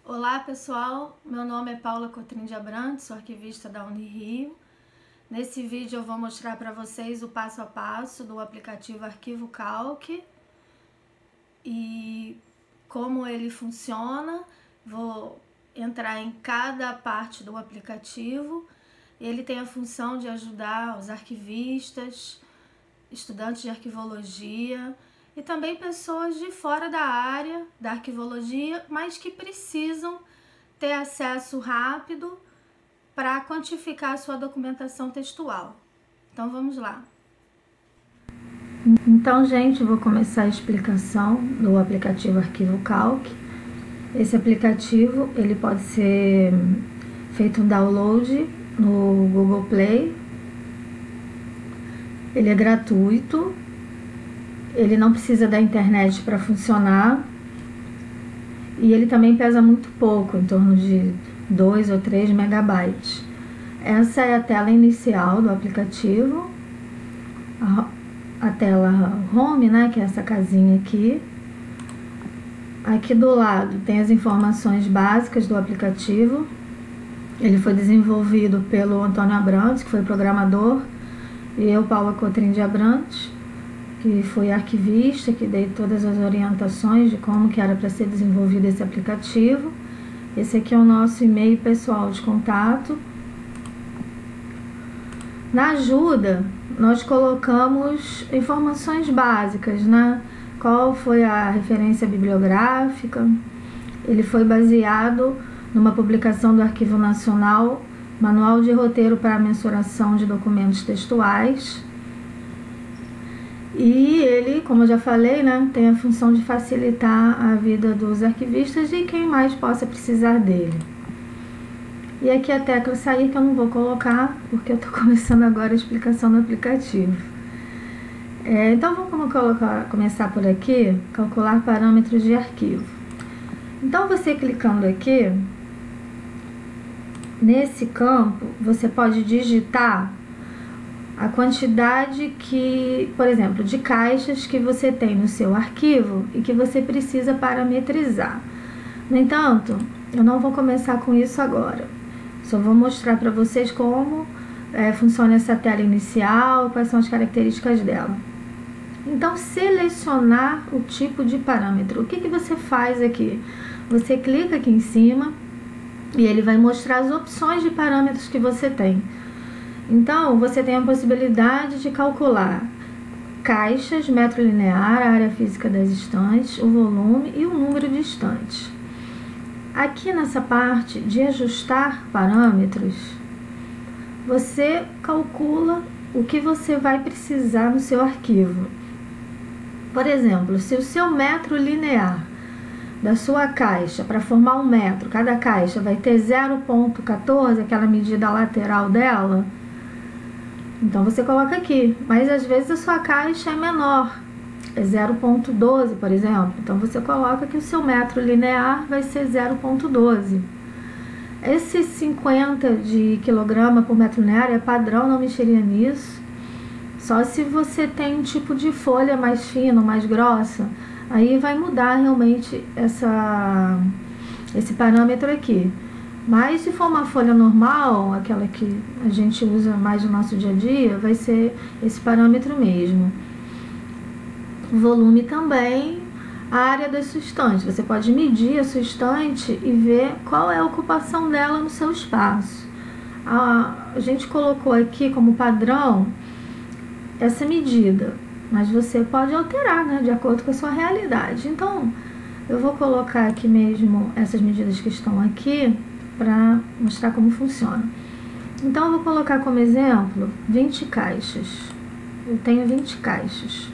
Olá pessoal, meu nome é Paula Cotrim de Abrantes, sou arquivista da Unirio. Nesse vídeo eu vou mostrar para vocês o passo a passo do aplicativo Arquivo Calc e como ele funciona. Vou entrar em cada parte do aplicativo. Ele tem a função de ajudar os arquivistas, estudantes de arquivologia e também pessoas de fora da área da arquivologia, mas que precisam ter acesso rápido para quantificar a sua documentação textual. Então vamos lá. Então, gente, vou começar a explicação do aplicativo Arquivo Calc. Esse aplicativo ele pode ser feito um download no Google Play. Ele é gratuito. Ele não precisa da internet para funcionar e ele também pesa muito pouco, em torno de 2 ou 3 megabytes. Essa é a tela inicial do aplicativo, a tela Home, né, que é essa casinha aqui. Aqui do lado tem as informações básicas do aplicativo. Ele foi desenvolvido pelo Antônio Abrantes, que foi programador, e eu, Paula Cotrim de Abrantes, que fui arquivista, que dei todas as orientações de como que era para ser desenvolvido esse aplicativo. Esse aqui é o nosso e-mail pessoal de contato. Na ajuda, nós colocamos informações básicas, né? Qual foi a referência bibliográfica? Ele foi baseado numa publicação do Arquivo Nacional, Manual de Roteiro para a Mensuração de Documentos Textuais. E ele, como eu já falei, né, tem a função de facilitar a vida dos arquivistas e quem mais possa precisar dele. E aqui a tecla sair, que eu não vou colocar, porque eu estou começando agora a explicação do aplicativo. Então vamos começar por aqui, calcular parâmetros de arquivo. Então você clicando aqui, nesse campo, você pode digitar a quantidade por exemplo, de caixas que você tem no seu arquivo e que você precisa parametrizar. No entanto, eu não vou começar com isso agora. Só vou mostrar para vocês como funciona essa tela inicial, quais são as características dela. Então, selecionar o tipo de parâmetro. O que você faz aqui? Você clica aqui em cima e ele vai mostrar as opções de parâmetros que você tem. Então, você tem a possibilidade de calcular caixas, metro linear, a área física das estantes, o volume e o número de estantes. Aqui nessa parte de ajustar parâmetros, você calcula o que você vai precisar no seu arquivo. Por exemplo, se o seu metro linear da sua caixa, para formar um metro, cada caixa vai ter 0,14, aquela medida lateral dela, então você coloca aqui, mas às vezes a sua caixa é menor, é 0,12, por exemplo. Então você coloca que o seu metro linear vai ser 0,12. Esse 50 de quilograma por metro linear é padrão, não mexeria nisso. Só se você tem um tipo de folha mais fina, mais grossa, aí vai mudar realmente esse parâmetro aqui. Mas se for uma folha normal, aquela que a gente usa mais no nosso dia a dia, vai ser esse parâmetro mesmo. O volume também, a área da sua estante. Você pode medir a sua estante e ver qual é a ocupação dela no seu espaço. A gente colocou aqui como padrão essa medida, mas você pode alterar, né, de acordo com a sua realidade. Então, eu vou colocar aqui mesmo essas medidas que estão aqui, para mostrar como funciona. Então, eu vou colocar como exemplo 20 caixas. Eu tenho 20 caixas.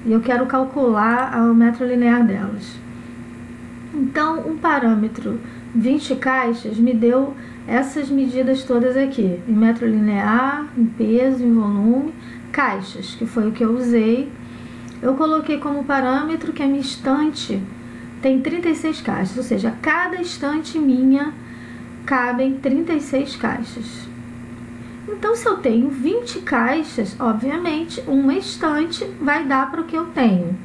E eu quero calcular o metro linear delas. Então, um parâmetro 20 caixas me deu essas medidas todas aqui. Em metro linear, em peso, em volume, caixas, que foi o que eu usei. Eu coloquei como parâmetro que a minha estante tem 36 caixas, ou seja, cada estante minha cabem 36 caixas. Então, se eu tenho 20 caixas, obviamente, uma estante vai dar para o que eu tenho.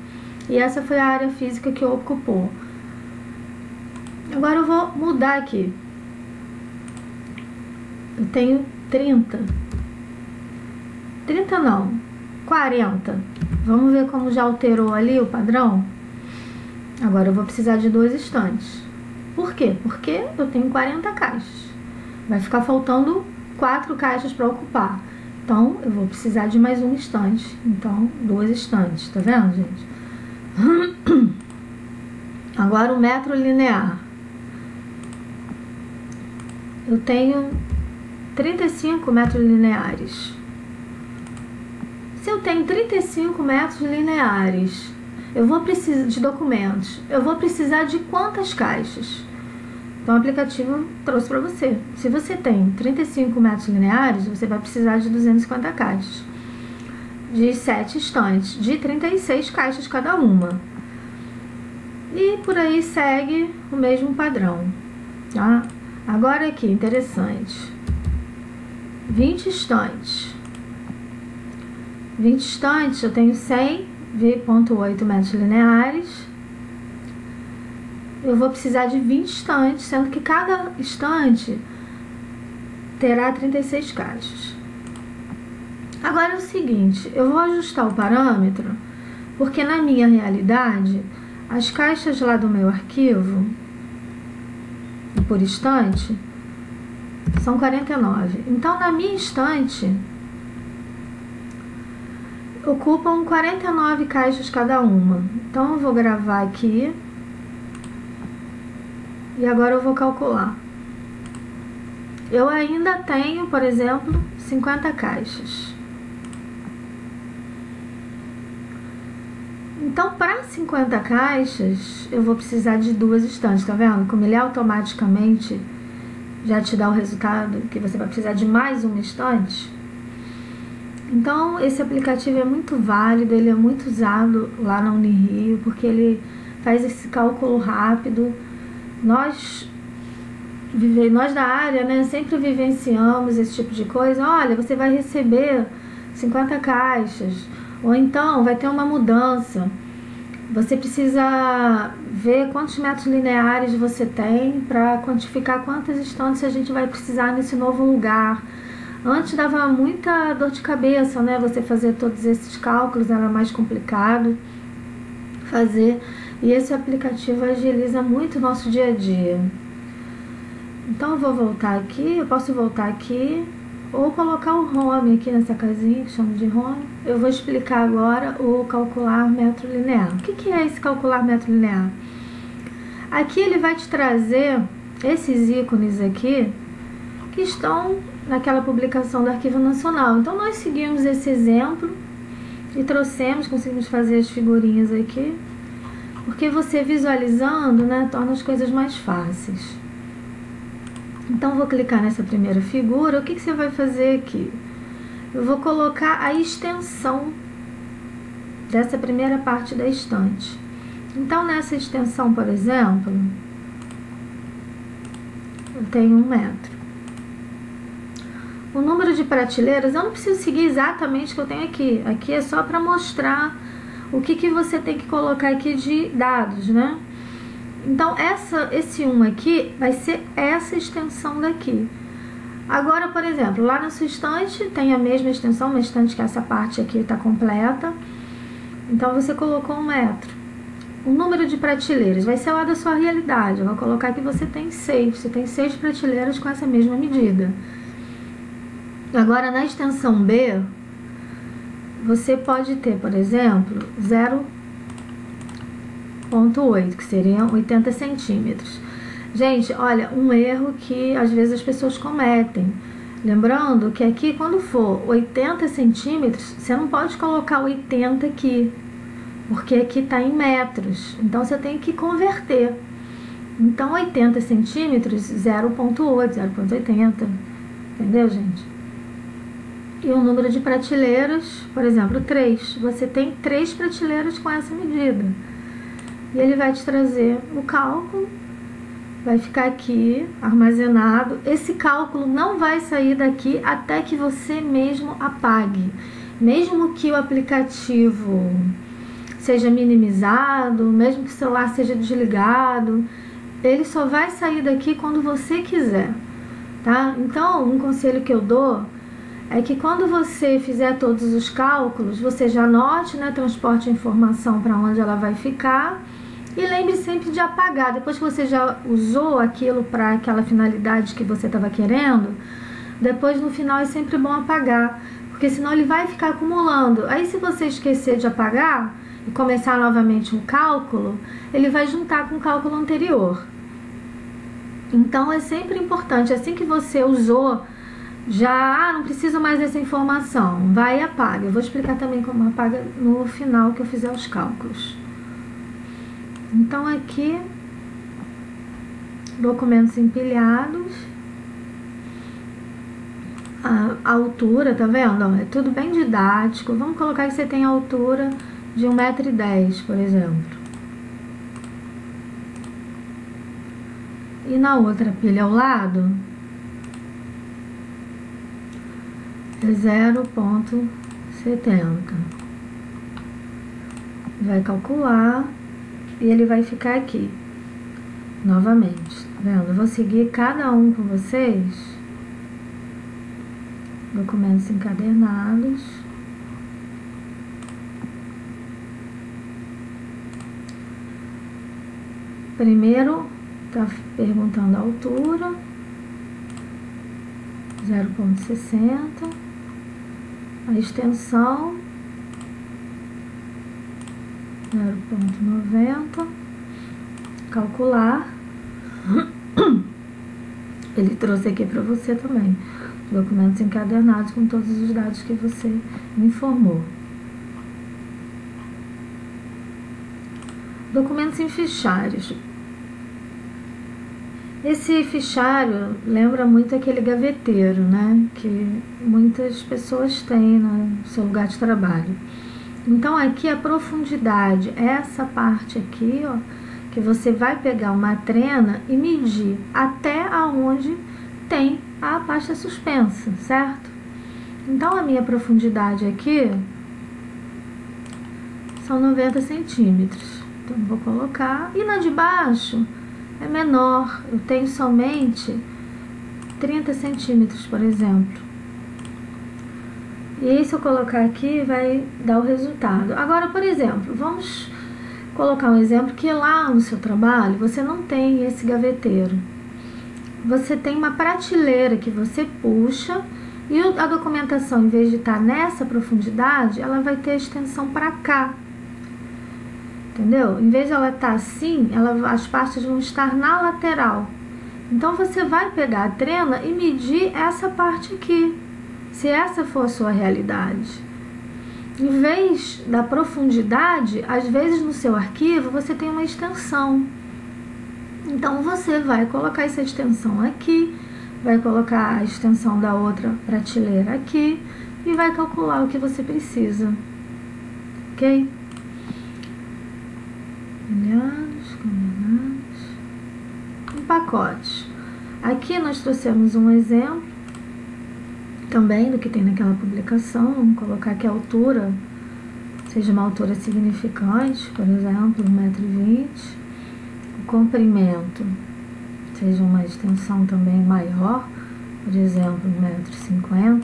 E essa foi a área física que ocupou. Agora eu vou mudar aqui. Eu tenho 30 não, 40. Vamos ver como já alterou ali o padrão? Agora eu vou precisar de 2 estantes. Por quê? Porque eu tenho 40 caixas. Vai ficar faltando 4 caixas para ocupar. Então, eu vou precisar de mais um estante. Então, 2 estantes. Tá vendo, gente? Agora, o metro linear. Eu tenho 35 metros lineares. Se eu tenho 35 metros lineares, eu vou precisar de documentos. Eu vou precisar de quantas caixas? Então, o aplicativo trouxe para você. Se você tem 35 metros lineares, você vai precisar de 250 caixas. De 7 estantes, de 36 caixas cada uma. E por aí segue o mesmo padrão, tá? Agora aqui, interessante. 20 estantes. 20 estantes, eu tenho 100,8 metros lineares. Eu vou precisar de 20 estantes, sendo que cada estante terá 36 caixas. Agora é o seguinte, eu vou ajustar o parâmetro, porque na minha realidade, as caixas lá do meu arquivo, por estante, são 49. Então, na minha estante, ocupam 49 caixas cada uma. Então, eu vou gravar aqui. E agora eu vou calcular. Eu ainda tenho, por exemplo, 50 caixas. Então, para 50 caixas, eu vou precisar de 2 estantes, tá vendo? Como ele automaticamente já te dá o resultado que você vai precisar de mais uma estante. Então, esse aplicativo é muito válido, ele é muito usado lá na Unirio, porque ele faz esse cálculo rápido. Nós da área, né, sempre vivenciamos esse tipo de coisa. Olha, você vai receber 50 caixas, ou então vai ter uma mudança. Você precisa ver quantos metros lineares você tem para quantificar quantas estantes a gente vai precisar nesse novo lugar. Antes dava muita dor de cabeça, né? Você fazer todos esses cálculos, era mais complicado fazer. E esse aplicativo agiliza muito o nosso dia a dia. Então eu vou voltar aqui, eu posso voltar aqui ou colocar o home aqui nessa casinha que chama de home. Eu vou explicar agora o calcular metro linear. O que é esse calcular metro linear? Aqui ele vai te trazer esses ícones aqui que estão naquela publicação do Arquivo Nacional. Então nós seguimos esse exemplo e conseguimos fazer as figurinhas aqui, porque você visualizando, né, torna as coisas mais fáceis. Então vou clicar nessa primeira figura. O que você vai fazer aqui? Eu vou colocar a extensão dessa primeira parte da estante. Então nessa extensão, por exemplo, eu tenho 1 metro. O número de prateleiras, eu não preciso seguir exatamente o que eu tenho aqui. Aqui é só para mostrar o que você tem que colocar aqui de dados, né? Então, esse 1 aqui vai ser essa extensão daqui. Agora, por exemplo, lá na sua estante tem a mesma extensão, uma estante que essa parte aqui está completa. Então, você colocou 1 metro. O número de prateleiras vai ser lá da sua realidade. Eu vou colocar que você tem 6. Você tem 6 prateleiras com essa mesma medida. Agora, na extensão B, você pode ter, por exemplo, 0,8, que seriam 80 centímetros. Gente, olha, um erro que às vezes as pessoas cometem. Lembrando que aqui, quando for 80 centímetros, você não pode colocar 80 aqui, porque aqui está em metros. Então, você tem que converter. Então, 80 centímetros, 0,8, 0,80. Entendeu, gente? E o número de prateleiras, por exemplo, 3. Você tem 3 prateleiras com essa medida. E ele vai te trazer o cálculo, vai ficar aqui armazenado. Esse cálculo não vai sair daqui até que você mesmo apague. Mesmo que o aplicativo seja minimizado, mesmo que o celular seja desligado, ele só vai sair daqui quando você quiser, tá? Então, um conselho que eu dou é que quando você fizer todos os cálculos, você já anote, né, transporte a informação para onde ela vai ficar e lembre sempre de apagar. Depois que você já usou aquilo para aquela finalidade que você estava querendo, depois no final é sempre bom apagar, porque senão ele vai ficar acumulando. Aí se você esquecer de apagar e começar novamente um cálculo, ele vai juntar com o cálculo anterior. Então é sempre importante, assim que você usou, já não preciso mais dessa informação, vai e apaga. Eu vou explicar também como apaga no final que eu fizer os cálculos. Então aqui, documentos empilhados, a altura, tá vendo? Ó, é tudo bem didático. Vamos colocar que você tem a altura de 1,10 m, por exemplo. E na outra pilha ao lado é 0,70. Vai calcular e ele vai ficar aqui novamente, tá vendo? Eu vou seguir cada um com vocês. Documentos encadernados. Primeiro tá perguntando a altura, 0,60, a extensão 0,90, calcular. Ele trouxe aqui para você também documentos encadernados com todos os dados que você me informou. Documentos em fichários. Esse fichário lembra muito aquele gaveteiro, né, que muitas pessoas têm no seu lugar de trabalho. Então aqui a profundidade, essa parte aqui, ó, que você vai pegar uma trena e medir até aonde tem a pasta suspensa, certo? Então a minha profundidade aqui são 90 centímetros. Então vou colocar, e na de baixo é menor, eu tenho somente 30 centímetros, por exemplo. E aí, se eu colocar aqui, vai dar o resultado. Agora, por exemplo, vamos colocar um exemplo que lá no seu trabalho você não tem esse gaveteiro. Você tem uma prateleira que você puxa e a documentação, em vez de estar nessa profundidade, ela vai ter a extensão para cá. Entendeu? Em vez de ela estar assim, as pastas vão estar na lateral. Então você vai pegar a trena e medir essa parte aqui, se essa for a sua realidade. Em vez da profundidade, às vezes no seu arquivo você tem uma extensão. Então você vai colocar essa extensão aqui, vai colocar a extensão da outra prateleira aqui e vai calcular o que você precisa. Ok? Combinados. Em pacotes. Aqui nós trouxemos um exemplo também do que tem naquela publicação. Vamos colocar que a altura seja uma altura significante, por exemplo, 1,20 m. O comprimento seja uma extensão também maior, por exemplo, 1,50 m.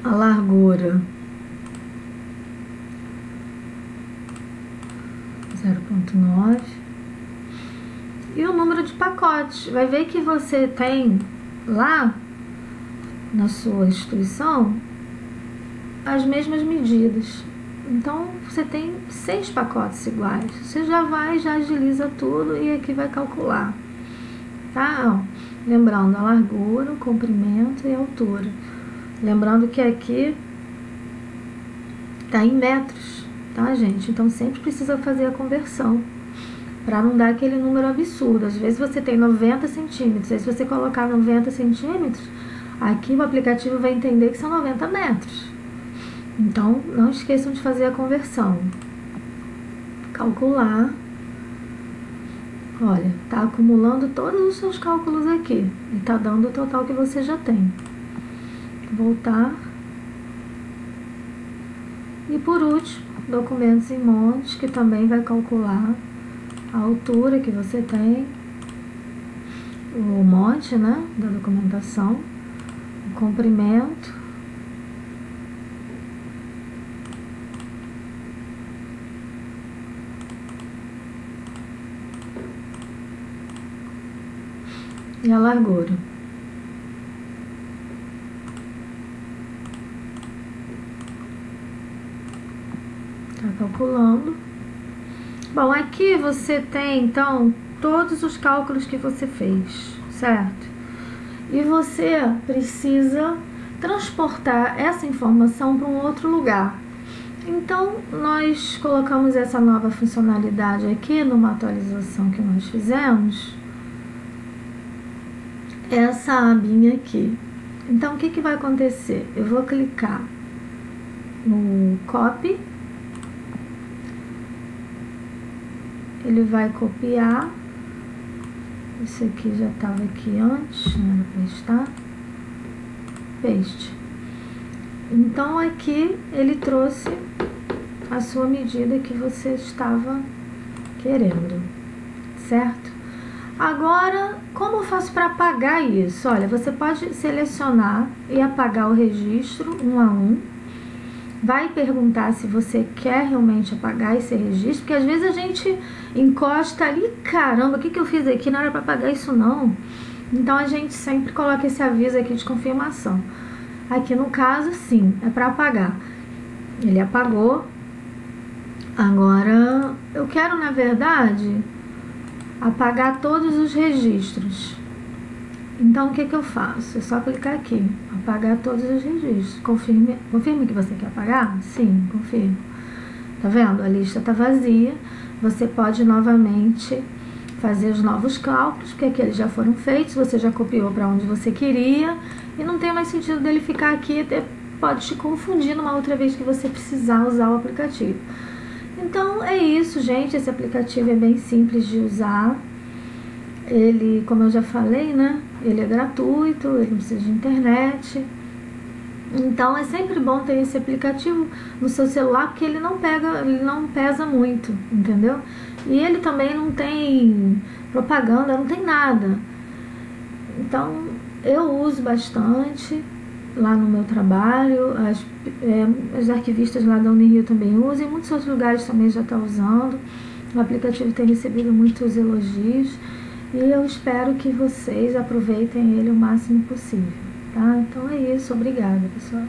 A largura 0,9. E o número de pacotes. Vai ver que você tem lá na sua instituição as mesmas medidas. Então você tem 6 pacotes iguais. Você já agiliza tudo e aqui vai calcular. Tá? Ó, lembrando a largura, o comprimento e a altura. Lembrando que aqui tá em metros. Tá, gente? Então sempre precisa fazer a conversão para não dar aquele número absurdo. Às vezes você tem 90 centímetros, aí se você colocar 90 centímetros, aqui o aplicativo vai entender que são 90 metros. Então não esqueçam de fazer a conversão. Calcular. Olha, tá acumulando todos os seus cálculos aqui e tá dando o total que você já tem. Voltar. E por último, documentos em montes, que também vai calcular a altura que você tem, o monte, né, da documentação, o comprimento, e a largura. Tá calculando. Bom, aqui você tem, então, todos os cálculos que você fez, certo? E você precisa transportar essa informação para um outro lugar. Então, nós colocamos essa nova funcionalidade aqui numa atualização que nós fizemos. Essa abinha aqui. Então, o que que vai acontecer? Eu vou clicar no copy. Ele vai copiar. Esse aqui já estava aqui antes, não era para estar. Paste. Então, aqui ele trouxe a sua medida que você estava querendo, certo? Agora, como eu faço para apagar isso? Olha, você pode selecionar e apagar o registro um a um. Vai perguntar se você quer realmente apagar esse registro, porque às vezes a gente encosta ali, caramba, o que que eu fiz aqui? Não era para apagar isso não. Então a gente sempre coloca esse aviso aqui de confirmação. Aqui no caso, sim, é para apagar. Ele apagou. Agora, eu quero, na verdade, apagar todos os registros. Então, o que que eu faço? É só clicar aqui, apagar todos os registros. Confirme que você quer apagar? Sim, confirmo. Tá vendo? A lista está vazia. Você pode novamente fazer os novos cálculos, porque aqueles já foram feitos, você já copiou para onde você queria, e não tem mais sentido dele ficar aqui, até pode te confundir numa outra vez que você precisar usar o aplicativo. Então, é isso, gente. Esse aplicativo é bem simples de usar. Ele, como eu já falei, né? Ele é gratuito, ele não precisa de internet. Então, é sempre bom ter esse aplicativo no seu celular, porque ele não pesa muito, entendeu? E ele também não tem propaganda, não tem nada. Então, eu uso bastante lá no meu trabalho, as arquivistas lá da Unirio também usam, e muitos outros lugares também já estão usando. O aplicativo tem recebido muitos elogios e eu espero que vocês aproveitem ele o máximo possível, tá? Então é isso, obrigada, pessoal.